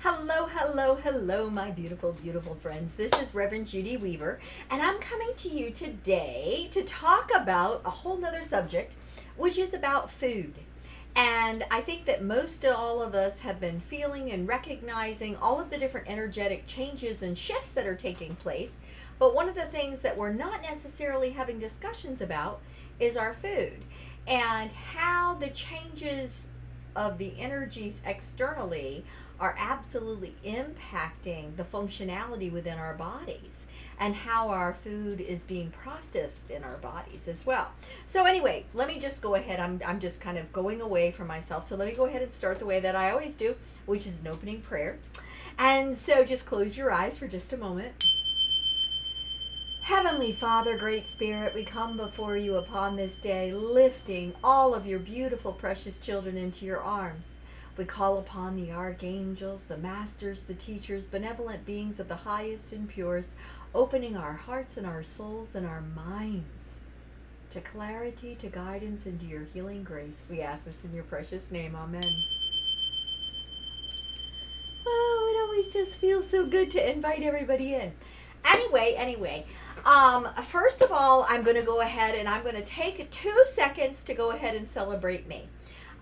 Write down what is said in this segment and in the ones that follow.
Hello, hello, hello, my beautiful, beautiful friends. This is Reverend Judy Weaver, and I'm coming to you today to talk about a whole nother subject, which is about food. And I think that most all of us have been feeling and recognizing all of the different energetic changes and shifts that are taking place. But one of the things that we're not necessarily having discussions about is our food and how the changes of the energies externally are absolutely impacting the functionality within our bodies and how our food is being processed in our bodies as well. So anyway, let me just go ahead. I'm just kind of going away from myself. So let me go ahead and start the way that I always do, which is an opening prayer. And so just close your eyes for just a moment. Heavenly Father, Great Spirit, we come before you upon this day, lifting all of your beautiful, precious children into your arms. We call upon the archangels, the masters, the teachers, benevolent beings of the highest and purest, opening our hearts and our souls and our minds to clarity, to guidance, and to your healing grace. We ask this in your precious name. Amen. Oh, it always just feels so good to invite everybody in. Anyway, first of all, I'm going to go ahead and I'm going to take 2 seconds to go ahead and celebrate me.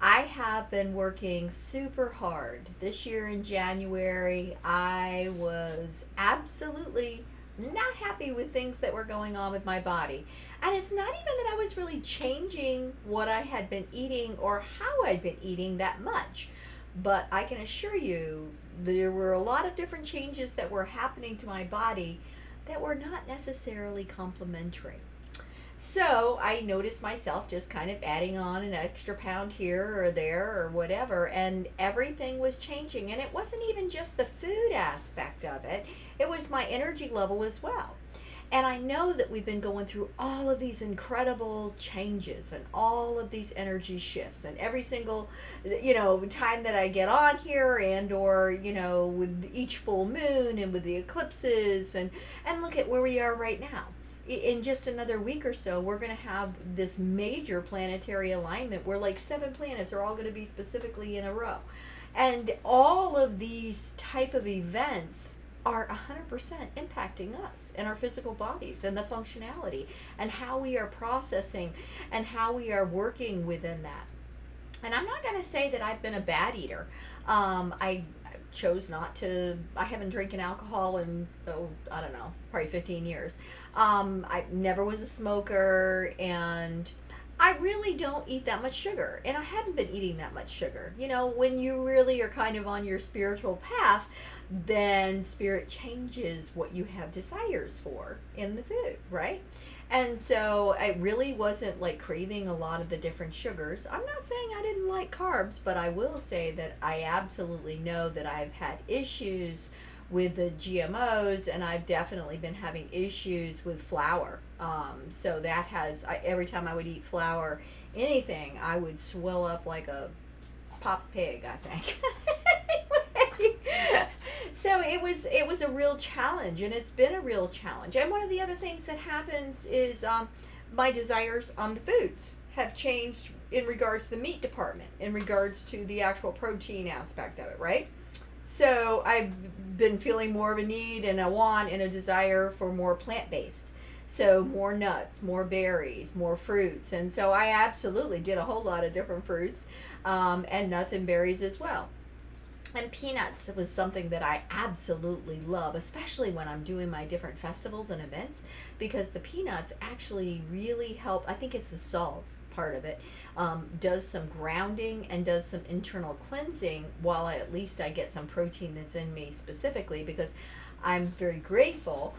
I have been working super hard. This year in January, I was absolutely not happy with things that were going on with my body. And it's not even that I was really changing what I had been eating or how I'd been eating that much. But I can assure you, there were a lot of different changes that were happening to my body that were not necessarily complementary. So I noticed myself just kind of adding on an extra pound here or there or whatever, and everything was changing. And it wasn't even just the food aspect of it, it was my energy level as well. And I know that we've been going through all of these incredible changes and all of these energy shifts, and every single, time that I get on here and or, with each full moon and with the eclipses and look at where we are right now. In just another week or so, we're going to have this major planetary alignment where like 7 planets are all going to be specifically in a row. And all of these type of events are 100% impacting us and our physical bodies and the functionality and how we are processing and how we are working within that. And I'm not going to say that I've been a bad eater. I chose not to. I haven't drinking alcohol in, I don't know, probably 15 years. I never was a smoker, and I really don't eat that much sugar, and I hadn't been eating that much sugar. When you really are kind of on your spiritual path, then spirit changes what you have desires for in the food, right? And so I really wasn't like craving a lot of the different sugars. I'm not saying I didn't like carbs, but I will say that I absolutely know that I've had issues with the GMOs, and I've definitely been having issues with flour. So that every time I would eat flour, anything, I would swell up like a pop pig, I think. So it was a real challenge, and it's been a real challenge. And one of the other things that happens is my desires on the foods have changed in regards to the meat department, in regards to the actual protein aspect of it, right? So I've been feeling more of a need and a want and a desire for more plant-based. So more nuts, more berries, more fruits. And so I absolutely did a whole lot of different fruits and nuts and berries as well. And peanuts was something that I absolutely love, especially when I'm doing my different festivals and events, because the peanuts actually really help. I think it's the salt part of it, does some grounding and does some internal cleansing, while at least I get some protein that's in me specifically, because I'm very grateful.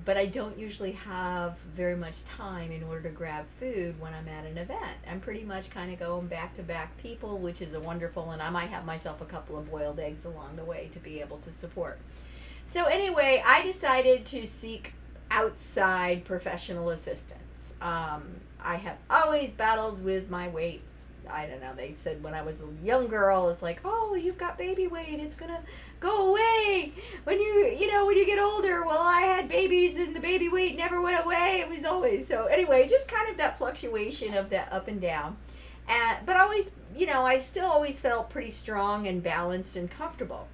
But I don't usually have very much time in order to grab food when I'm at an event. I'm pretty much kind of going back to back people, which is a wonderful, and I might have myself a couple of boiled eggs along the way to be able to support. So anyway, I decided to seek outside professional assistance. I have always battled with my weight. I don't know, they said when I was a young girl, it's like, oh, you've got baby weight, it's gonna go away when you get older. Well, I had babies and the baby weight never went away. It was always, so anyway, just kind of that fluctuation of that up and down. But always, I still always felt pretty strong and balanced and comfortable.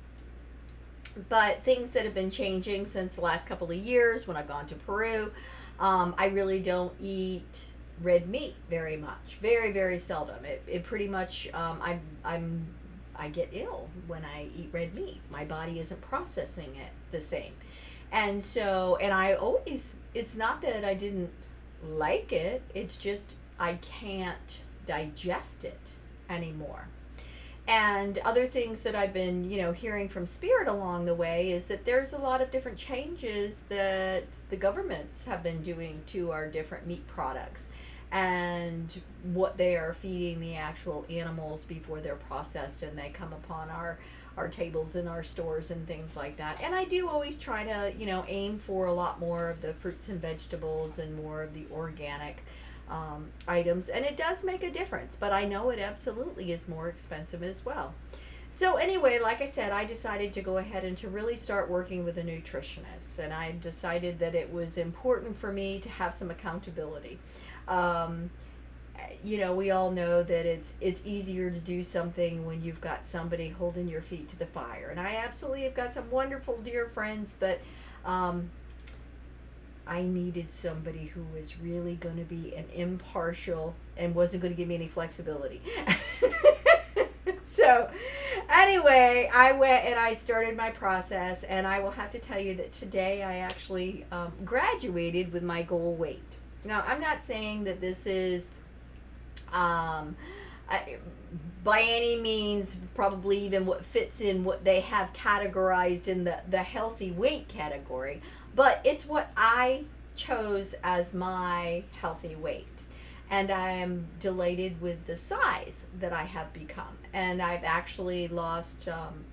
But things that have been changing since the last couple of years when I've gone to Peru, I really don't eat red meat very much. Very, very seldom. It pretty much, I get ill when I eat red meat. My body isn't processing it the same. And so, and I always, it's not that I didn't like it, it's just I can't digest it anymore. And other things that I've been, hearing from Spirit along the way is that there's a lot of different changes that the governments have been doing to our different meat products and what they are feeding the actual animals before they're processed and they come upon our tables in our stores and things like that. And I do always try to, aim for a lot more of the fruits and vegetables and more of the organic items, and it does make a difference, but I know it absolutely is more expensive as well. So anyway, like I said, I decided to go ahead and to really start working with a nutritionist, and I decided that it was important for me to have some accountability. We all know that it's easier to do something when you've got somebody holding your feet to the fire, and I absolutely have got some wonderful dear friends, but I needed somebody who was really going to be an impartial and wasn't going to give me any flexibility. So anyway, I went and I started my process, and I will have to tell you that today I actually graduated with my goal weight. Now, I'm not saying that this is by any means probably even what fits in what they have categorized in the healthy weight category, but it's what I chose as my healthy weight. And I am delighted with the size that I have become. And I've actually lost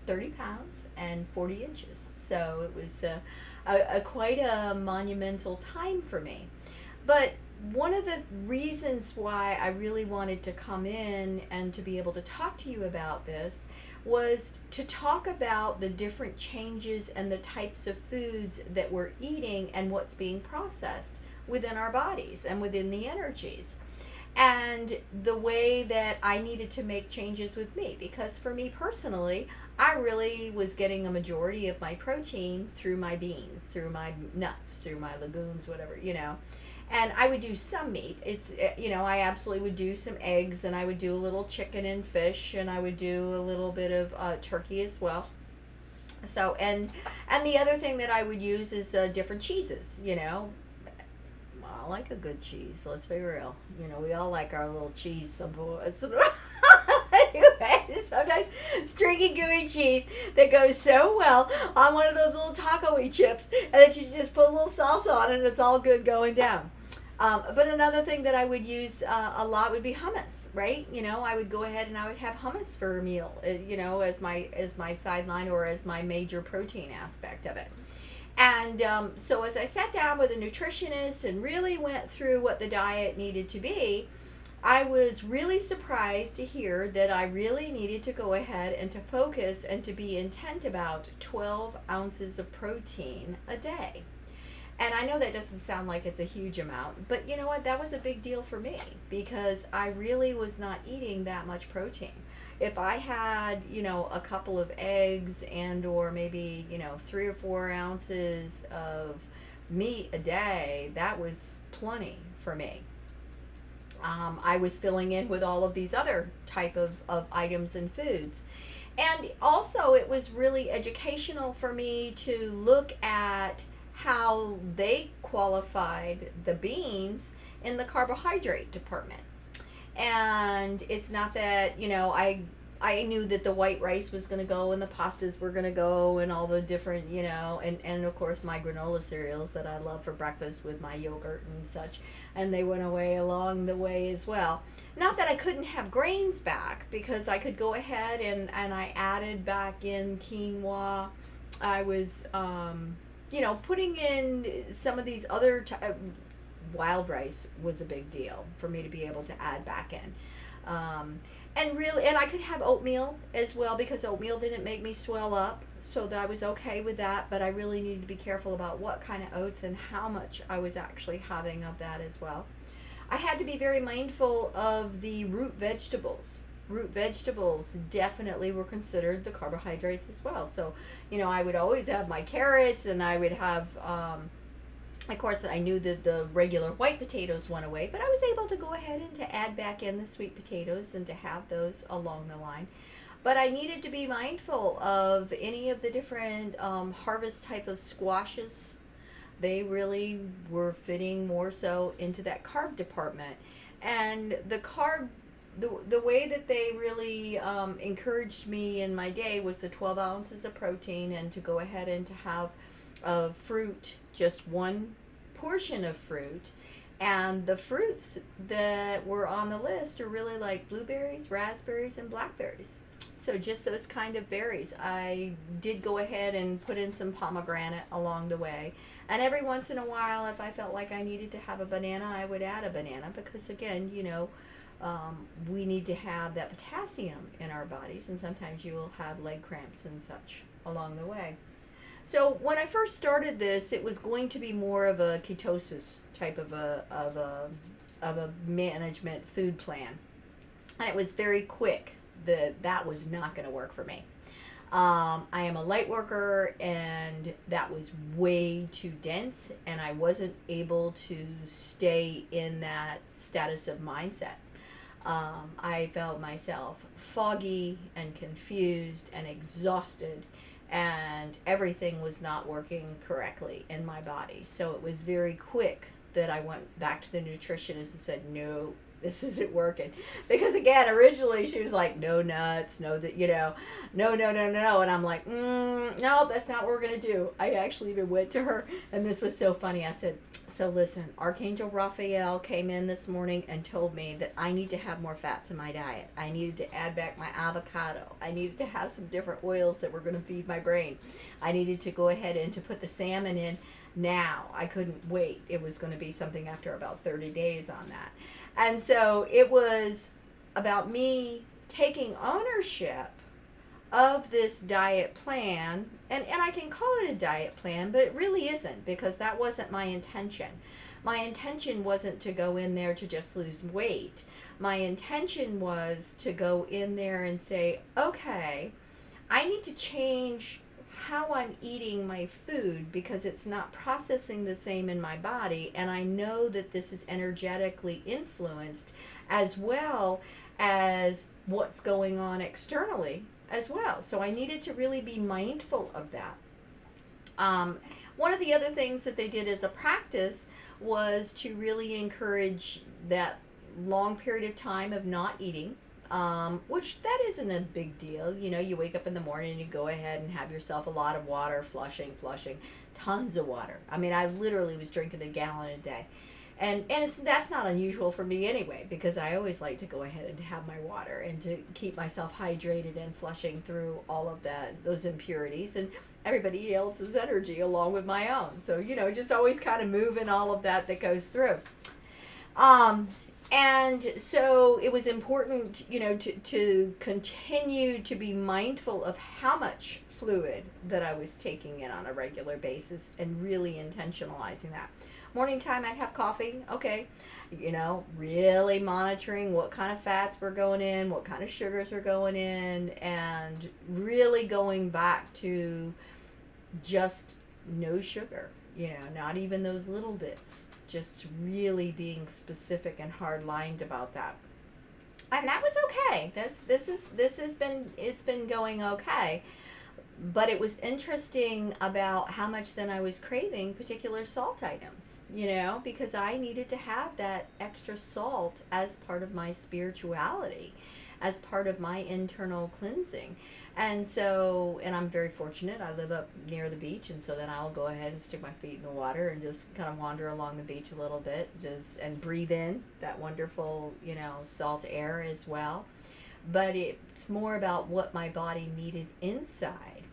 30 pounds and 40 inches. So it was quite a monumental time for me. But one of the reasons why I really wanted to come in and to be able to talk to you about this was to talk about the different changes and the types of foods that we're eating and what's being processed within our bodies and within the energies. And the way that I needed to make changes with me, because for me personally, I really was getting a majority of my protein through my beans, through my nuts, through my legumes, whatever, And I would do some meat. I absolutely would do some eggs, and I would do a little chicken and fish, and I would do a little bit of turkey as well. So, and the other thing that I would use is different cheeses, I like a good cheese, let's be real. We all like our little cheese. Anyway, sometimes stringy gooey cheese that goes so well on one of those little taco-y chips, and that you just put a little salsa on it and it's all good going down. But another thing that I would use a lot would be hummus, right? I would go ahead and I would have hummus for a meal, as my sideline or as my major protein aspect of it. And so as I sat down with a nutritionist and really went through what the diet needed to be, I was really surprised to hear that I really needed to go ahead and to focus and to be intent about 12 ounces of protein a day. And I know that doesn't sound like it's a huge amount, but you know what? That was a big deal for me because I really was not eating that much protein. If I had, a couple of eggs and or maybe, 3 or 4 ounces of meat a day, that was plenty for me. I was filling in with all of these other type of items and foods. And also it was really educational for me to look at how they qualified the beans in the carbohydrate department. And it's not that, I knew that the white rice was going to go and the pastas were going to go and all the different, and of course my granola cereals that I love for breakfast with my yogurt and such. And they went away along the way as well. Not that I couldn't have grains back, because I could go ahead and I added back in quinoa. I was, putting in some of these other wild rice was a big deal for me to be able to add back in. And I could have oatmeal as well, because oatmeal didn't make me swell up, so that I was okay with that, but I really needed to be careful about what kind of oats and how much I was actually having of that as well. I had to be very mindful of the root vegetables. root vegetables definitely were considered the carbohydrates as well. So, I would always have my carrots, and I would have, of course, I knew that the regular white potatoes went away, but I was able to go ahead and to add back in the sweet potatoes and to have those along the line. But I needed to be mindful of any of the different harvest type of squashes. They really were fitting more so into that carb department. And the carb, the way that they really encouraged me in my day was the 12 ounces of protein, and to go ahead and to have fruit, just one portion of fruit. And the fruits that were on the list are really like blueberries, raspberries, and blackberries. So just those kind of berries. I did go ahead and put in some pomegranate along the way. And every once in a while, if I felt like I needed to have a banana, I would add a banana, because again, we need to have that potassium in our bodies, and sometimes you will have leg cramps and such along the way. So when I first started this, it was going to be more of a ketosis type of a management food plan, and it was very quick. That was not going to work for me. I am a light worker, and that was way too dense, and I wasn't able to stay in that status of mindset. I felt myself foggy and confused and exhausted, and everything was not working correctly in my body. So it was very quick that I went back to the nutritionist and said, no, this isn't working. Because again, originally she was like, no nuts, no, no. And I'm like, no, that's not what we're going to do. I actually even went to her, and this was so funny. I said, so listen, Archangel Raphael came in this morning and told me that I need to have more fats in my diet. I needed to add back my avocado. I needed to have some different oils that were going to feed my brain. I needed to go ahead and to put the salmon in now. I couldn't wait. It was going to be something after about 30 days on that. And so it was about me taking ownership of this diet plan, and I can call it a diet plan, but it really isn't, because that wasn't my intention. My intention wasn't to go in there to just lose weight. My intention was to go in there and say, okay, I need to change how I'm eating my food, because it's not processing the same in my body, and I know that this is energetically influenced, as well as what's going on externally as well. So I needed to really be mindful of that. One of the other things that they did as a practice was to really encourage that long period of time of not eating, which that isn't a big deal. You wake up in the morning and you go ahead and have yourself a lot of water, flushing, tons of water. I mean, I literally was drinking a gallon a day. And that's not unusual for me anyway, because I always like to go ahead and have my water and to keep myself hydrated and flushing through all of those impurities and everybody else's energy along with my own. So, just always kind of moving all of that goes through. And so it was important, to continue to be mindful of how much fluid that I was taking in on a regular basis, and really intentionalizing that. Morning time, I'd have coffee. Okay. Really monitoring what kind of fats were going in, what kind of sugars were going in, and really going back to just no sugar, not even those little bits, just really being specific and hard-lined about that. And that was okay. It's been going okay. But it was interesting about how much then I was craving particular salt items, because I needed to have that extra salt as part of my spirituality, as part of my internal cleansing. And so, and I'm very fortunate, I live up near the beach, and so then I'll go ahead and stick my feet in the water and just kind of wander along the beach a little bit, and breathe in that wonderful, salt air as well. But it's more about what my body needed inside.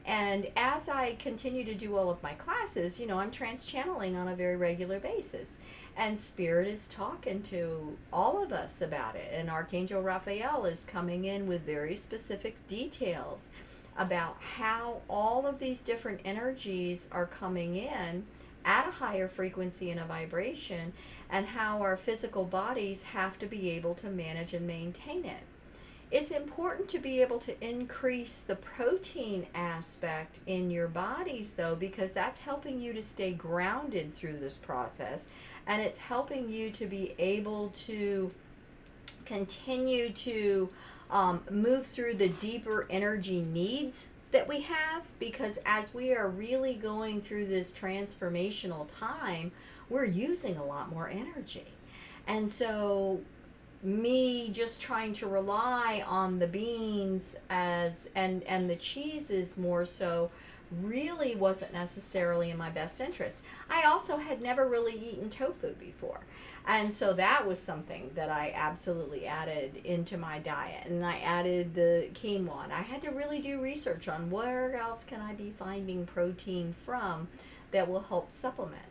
And as I continue to do all of my classes, I'm trans-channeling on a very regular basis. And Spirit is talking to all of us about it. And Archangel Raphael is coming in with very specific details about how all of these different energies are coming in at a higher frequency and a vibration, and how our physical bodies have to be able to manage and maintain it. It's important to be able to increase the protein aspect in your bodies, though, because that's helping you to stay grounded through this process, and it's helping you to be able to continue to move through the deeper energy needs that we have, because as we are really going through this transformational time, we're using a lot more energy. And so me just trying to rely on the beans as and the cheeses more so really wasn't necessarily in my best interest. I also had never really eaten tofu before. And so that was something that I absolutely added into my diet. And I added the quinoa. And I had to really do research on where else can I be finding protein from that will help supplement.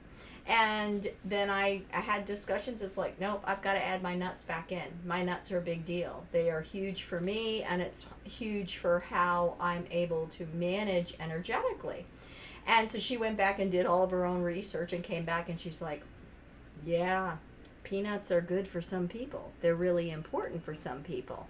And then I had discussions. It's like, nope, I've got to add my nuts back in. My nuts are a big deal. They are huge for me, and it's huge for how I'm able to manage energetically. And so she went back and did all of her own research and came back, and she's like, yeah, peanuts are good for some people. They're really important for some people.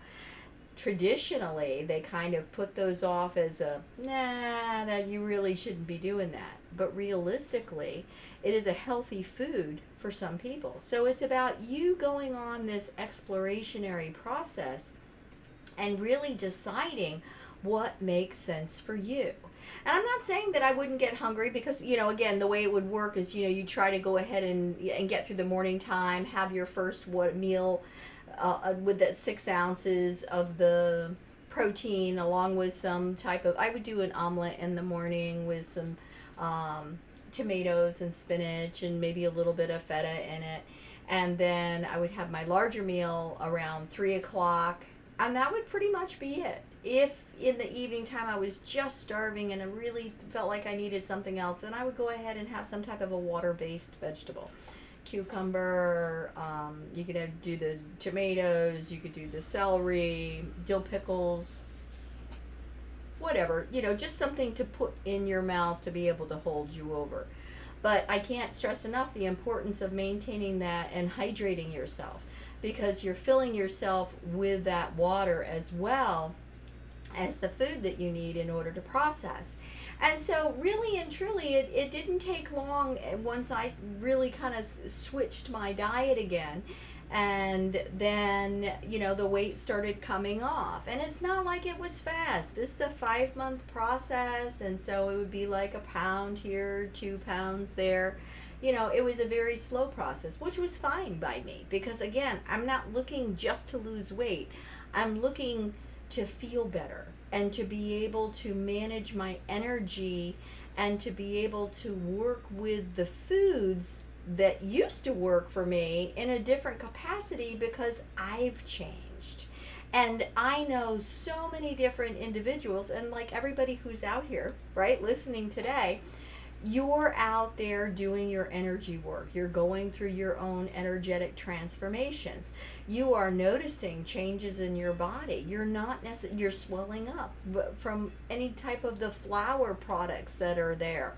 Traditionally, they kind of put those off as a, nah, that you really shouldn't be doing that. But realistically, it is a healthy food for some people. So it's about you going on this explorationary process and really deciding what makes sense for you. And I'm not saying that I wouldn't get hungry, because, again, the way it would work is, you try to go ahead and get through the morning time, have your first meal with that 6 ounces of the protein, along with some type of, I would do an omelet in the morning with some tomatoes and spinach and maybe a little bit of feta in it. And then I would have my larger meal around 3 o'clock, and that would pretty much be it. If in the evening time I was just starving and I really felt like I needed something else, then I would go ahead and have some type of a water-based vegetable. Cucumber, you could do the tomatoes, you could do the celery, dill pickles, whatever, just something to put in your mouth to be able to hold you over. But I can't stress enough the importance of maintaining that and hydrating yourself, because you're filling yourself with that water as well as the food that you need in order to process. And so really and truly, it didn't take long once I really kind of switched my diet again. And then, the weight started coming off. And it's not like it was fast. This is a 5-month process. And so it would be like a pound here, 2 pounds there. It was a very slow process, which was fine by me. Because again, I'm not looking just to lose weight. I'm looking to feel better and to be able to manage my energy and to be able to work with the foods that used to work for me in a different capacity, because I've changed. And I know so many different individuals, and like everybody who's out here, right, listening today, you're out there doing your energy work. You're going through your own energetic transformations. You are noticing changes in your body. You're not you're swelling up from any type of the flour products that are there.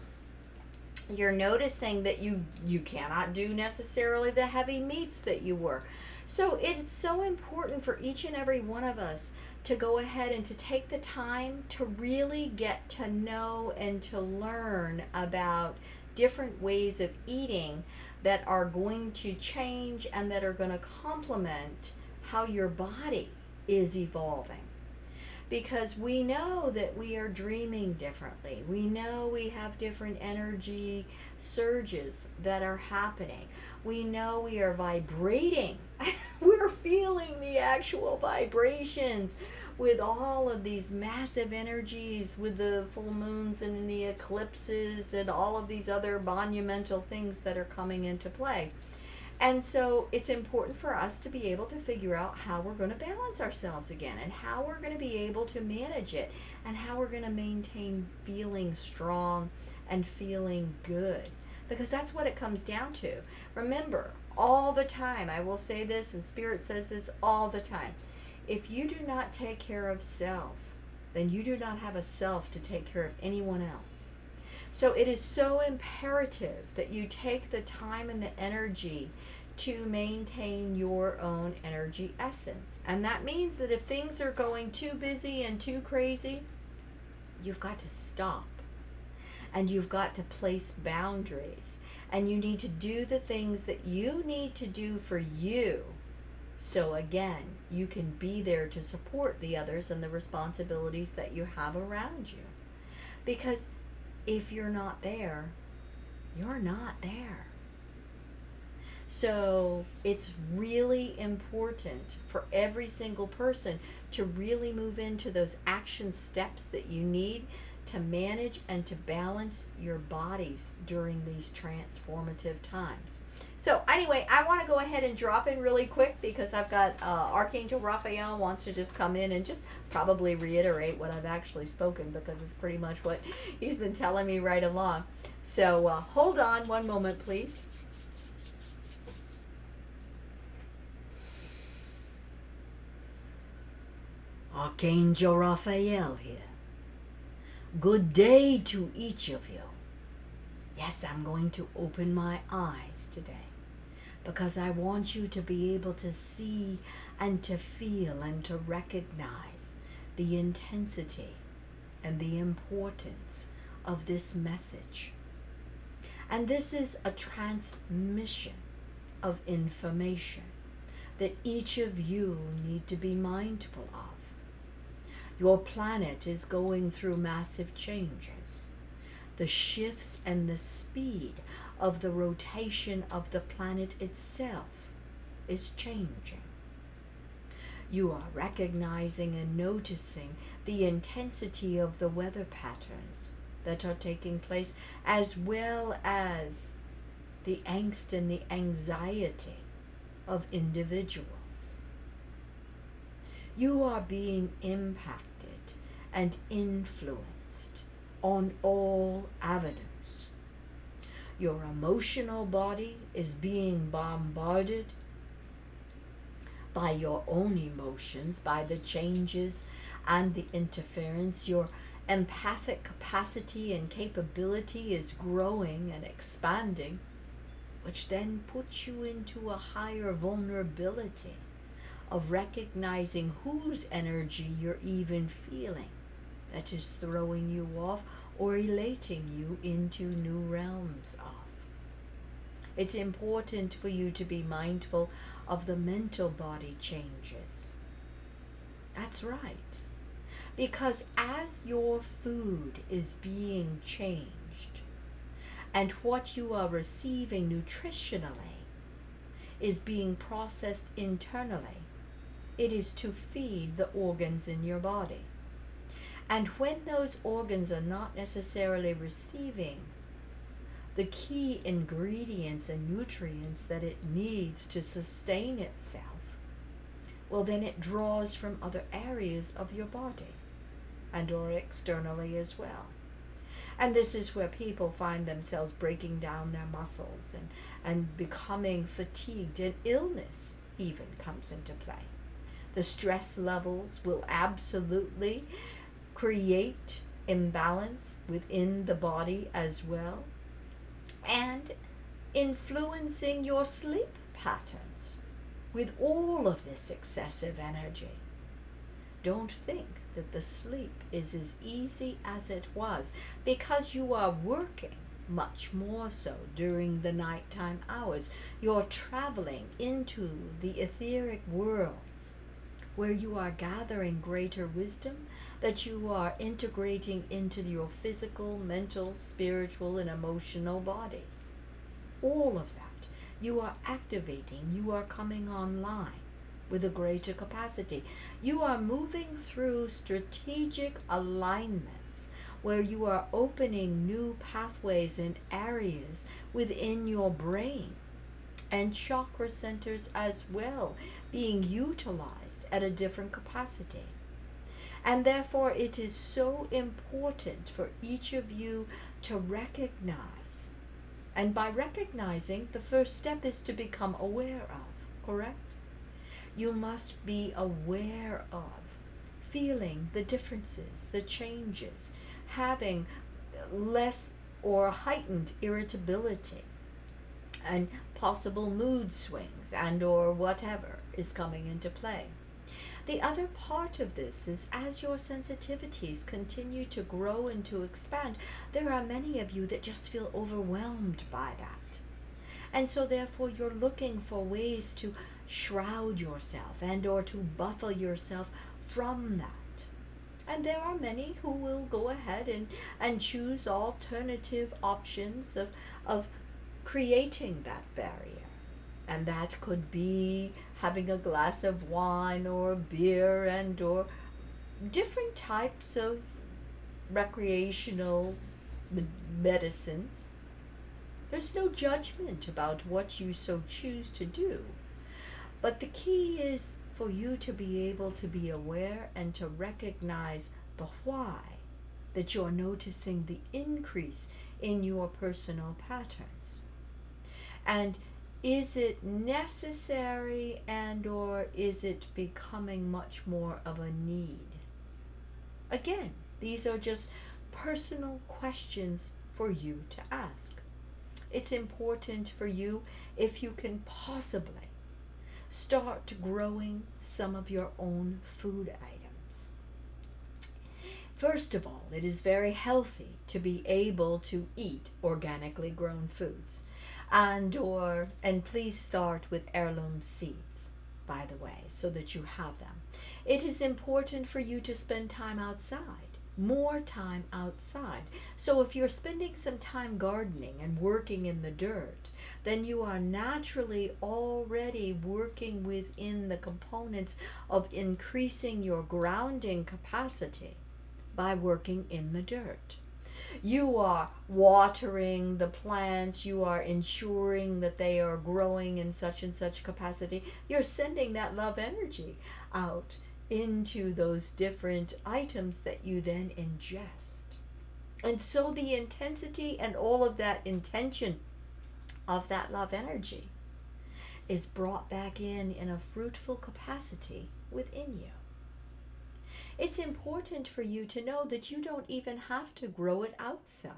You're noticing that you cannot do necessarily the heavy meats that you were. So it's so important for each and every one of us to go ahead and to take the time to really get to know and to learn about different ways of eating that are going to change and that are going to complement how your body is evolving. Because we know that we are dreaming differently. We know we have different energy surges that are happening. We know we are vibrating. We're feeling the actual vibrations with all of these massive energies, with the full moons and the eclipses and all of these other monumental things that are coming into play. And so it's important for us to be able to figure out how we're going to balance ourselves again, and how we're going to be able to manage it, and how we're going to maintain feeling strong and feeling good. Because that's what it comes down to. Remember, all the time, I will say this, and Spirit says this all the time. If you do not take care of self, then you do not have a self to take care of anyone else. So it is so imperative that you take the time and the energy to maintain your own energy essence. And that means that if things are going too busy and too crazy, you've got to stop. And you've got to place boundaries. And you need to do the things that you need to do for you. So again, you can be there to support the others and the responsibilities that you have around you. Because if you're not there, you're not there. So it's really important for every single person to really move into those action steps that you need to manage and to balance your bodies during these transformative times. So anyway, I want to go ahead and drop in really quick because I've got Archangel Raphael wants to just come in and just probably reiterate what I've actually spoken, because it's pretty much what he's been telling me right along. So hold on one moment, please. Archangel Raphael here. Good day to each of you. Yes, I'm going to open my eyes today because I want you to be able to see and to feel and to recognize the intensity and the importance of this message. And this is a transmission of information that each of you need to be mindful of. Your planet is going through massive changes. The shifts and the speed of the rotation of the planet itself is changing. You are recognizing and noticing the intensity of the weather patterns that are taking place, as well as the angst and the anxiety of individuals. You are being impacted and influenced on all avenues. Your emotional body is being bombarded by your own emotions, by the changes and the interference. Your empathic capacity and capability is growing and expanding, which then puts you into a higher vulnerability of recognizing whose energy you're even feeling that is throwing you off or elating you into new realms of. It's important for you to be mindful of the mental body changes. That's right. Because as your food is being changed and what you are receiving nutritionally is being processed internally, it is to feed the organs in your body. And when those organs are not necessarily receiving the key ingredients and nutrients that it needs to sustain itself, well, then it draws from other areas of your body and or externally as well. And this is where people find themselves breaking down their muscles and becoming fatigued, and illness even comes into play. The stress levels will absolutely create imbalance within the body as well, and influencing your sleep patterns with all of this excessive energy. Don't think that the sleep is as easy as it was, because you are working much more so during the nighttime hours. You're traveling into the etheric worlds where you are gathering greater wisdom that you are integrating into your physical, mental, spiritual, and emotional bodies. All of that you are activating, you are coming online with a greater capacity. You are moving through strategic alignments where you are opening new pathways and areas within your brain, and chakra centers as well being utilized at a different capacity. And therefore it is so important for each of you to recognize. And by recognizing, the first step is to become aware of, correct? You must be aware of, feeling the differences, the changes, having less or heightened irritability, and possible mood swings and or whatever is coming into play. The other part of this is as your sensitivities continue to grow and to expand, there are many of you that just feel overwhelmed by that. And so therefore you're looking for ways to shroud yourself and or to buffer yourself from that. And there are many who will go ahead and choose alternative options of creating that barrier. And that could be having a glass of wine or beer and or different types of recreational medicines. There's no judgment about what you so choose to do. But the key is for you to be able to be aware and to recognize the why that you're noticing the increase in your personal patterns. And is it necessary and or is it becoming much more of a need? Again, these are just personal questions for you to ask. It's important for you, if you can possibly, start growing some of your own food items. First of all, it is very healthy to be able to eat organically grown foods. And please start with heirloom seeds, by the way, so that you have them. It is important for you to spend time outside, more time outside. So if you're spending some time gardening and working in the dirt, then you are naturally already working within the components of increasing your grounding capacity by working in the dirt. You are watering the plants, you are ensuring that they are growing in such and such capacity. You're sending that love energy out into those different items that you then ingest. And so the intensity and all of that intention of that love energy is brought back in a fruitful capacity within you. It's important for you to know that you don't even have to grow it outside.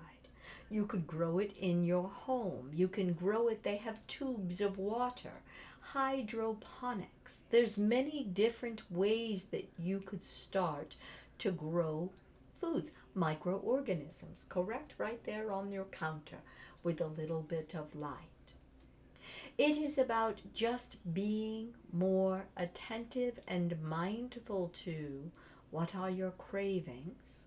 You could grow it in your home. You can grow it, they have tubes of water, hydroponics. There's many different ways that you could start to grow foods. Microorganisms, correct? Right there on your counter with a little bit of light. It is about just being more attentive and mindful to what are your cravings,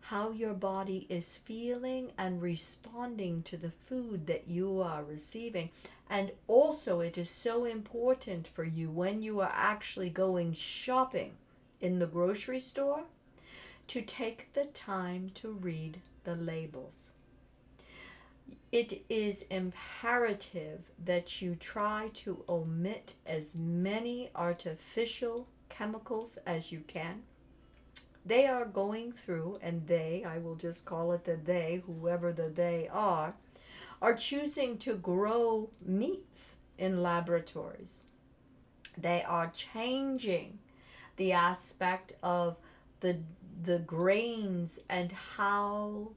how your body is feeling and responding to the food that you are receiving. And also it is so important for you when you are actually going shopping in the grocery store to take the time to read the labels. It is imperative that you try to omit as many artificial chemicals as you can. They are going through, and I will just call it the they, whoever the they are choosing to grow meats in laboratories. They are changing the aspect of the grains and how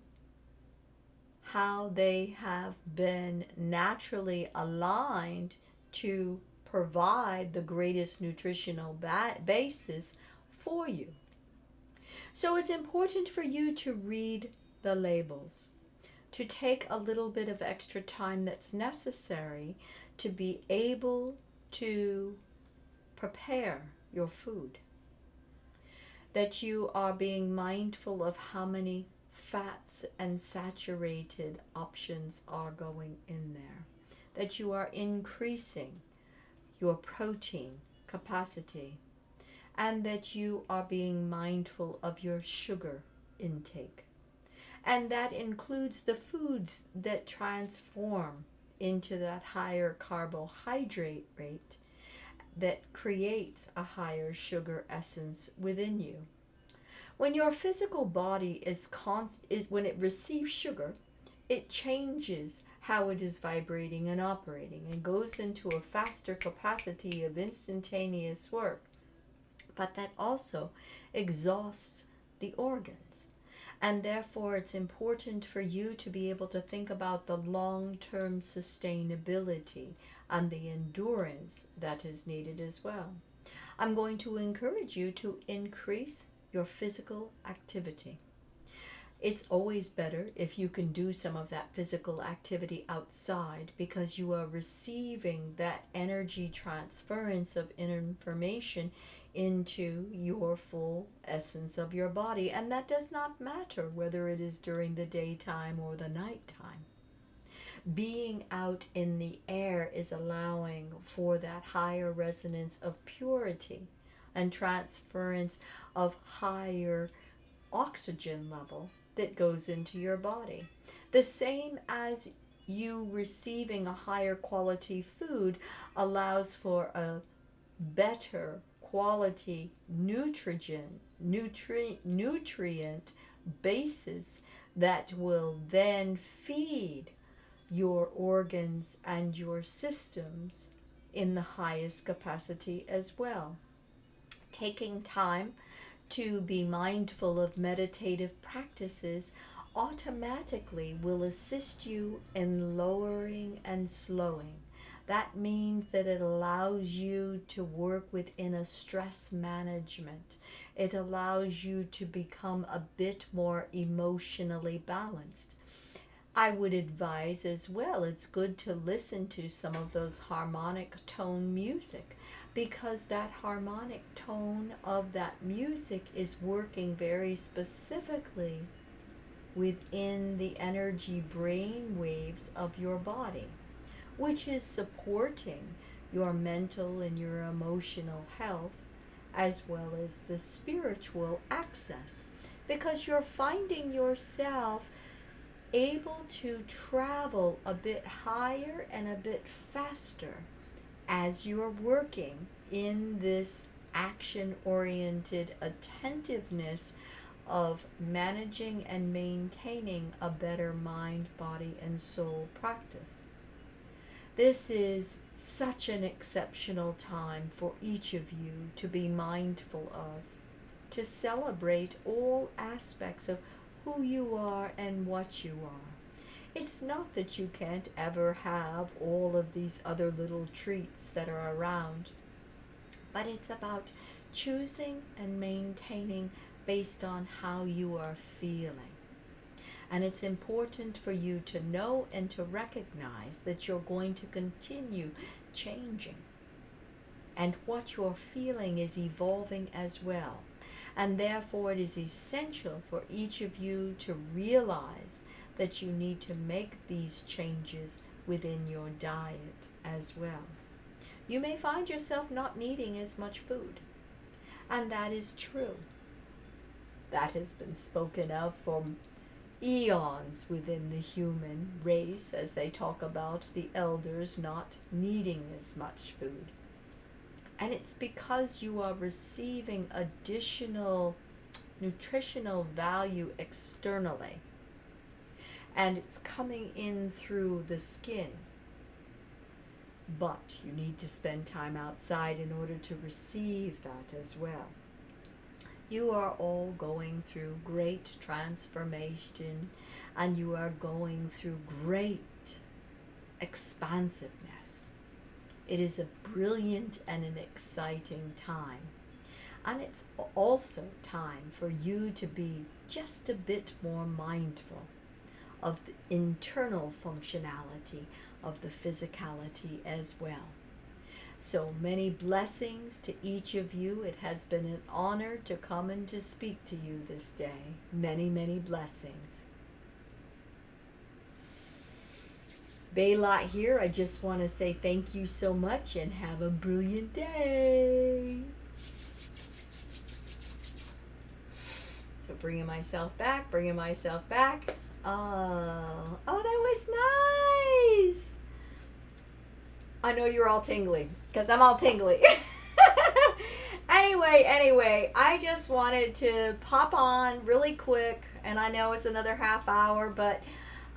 they have been naturally aligned to provide the greatest nutritional basis for you. So it's important for you to read the labels, to take a little bit of extra time that's necessary to be able to prepare your food. That you are being mindful of how many fats and saturated options are going in there. That you are increasing your protein capacity. And that you are being mindful of your sugar intake. And that includes the foods that transform into that higher carbohydrate rate that creates a higher sugar essence within you. When your physical body when it receives sugar, it changes how it is vibrating and operating and goes into a faster capacity of instantaneous work. But that also exhausts the organs. And therefore, it's important for you to be able to think about the long-term sustainability and the endurance that is needed as well. I'm going to encourage you to increase your physical activity. It's always better if you can do some of that physical activity outside, because you are receiving that energy transference of information into your full essence of your body. And that does not matter whether it is during the daytime or the nighttime. Being out in the air is allowing for that higher resonance of purity and transference of higher oxygen level that goes into your body. The same as you receiving a higher quality food allows for a better quality nutrient basis that will then feed your organs and your systems in the highest capacity as well. Taking time to be mindful of meditative practices automatically will assist you in lowering and slowing. That means that it allows you to work within a stress management. It allows you to become a bit more emotionally balanced. I would advise as well, it's good to listen to some of those harmonic tone music, because that harmonic tone of that music is working very specifically within the energy brain waves of your body, which is supporting your mental and your emotional health as well as the spiritual access, because you're finding yourself able to travel a bit higher and a bit faster as you're working in this action-oriented attentiveness of managing and maintaining a better mind, body, and soul practice. This is such an exceptional time for each of you to be mindful of, to celebrate all aspects of who you are and what you are. It's not that you can't ever have all of these other little treats that are around, but it's about choosing and maintaining based on how you are feeling. And it's important for you to know and to recognize that you're going to continue changing. And what you're feeling is evolving as well. And therefore it is essential for each of you to realize that you need to make these changes within your diet as well. You may find yourself not needing as much food. And that is true. That has been spoken of for eons within the human race, as they talk about the elders not needing as much food. And it's because you are receiving additional nutritional value externally. And it's coming in through the skin. But you need to spend time outside in order to receive that as well. You are all going through great transformation, and you are going through great expansiveness. It is a brilliant and an exciting time. And it's also time for you to be just a bit more mindful of the internal functionality of the physicality as well. So many blessings to each of you. It has been an honor to come and to speak to you this day. Many, many blessings. Baylat here. I just want to say thank you so much and have a brilliant day. So bringing myself back. Oh, that was nice. I know you're all tingly, because I'm all tingly. Anyway, I just wanted to pop on really quick, and I know it's another half hour, but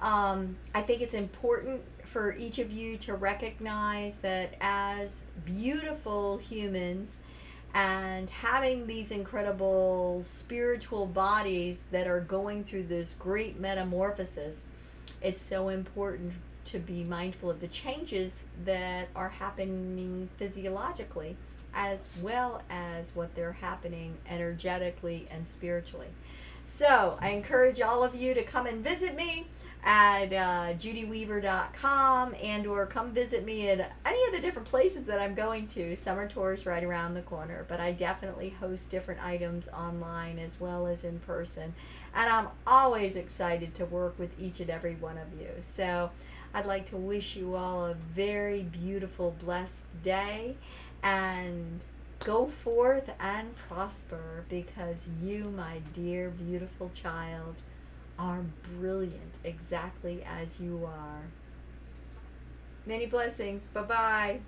I think it's important for each of you to recognize that as beautiful humans and having these incredible spiritual bodies that are going through this great metamorphosis, it's so important to be mindful of the changes that are happening physiologically as well as what they're happening energetically and spiritually. So I encourage all of you to come and visit me at judyweaver.com, and or come visit me at any of the different places that I'm going to. Summer tours right around the corner, but I definitely host different items online as well as in person, and I'm always excited to work with each and every one of you. So I'd like to wish you all a very beautiful, blessed day, and go forth and prosper, because you, my dear, beautiful child, are brilliant exactly as you are. Many blessings. Bye-bye.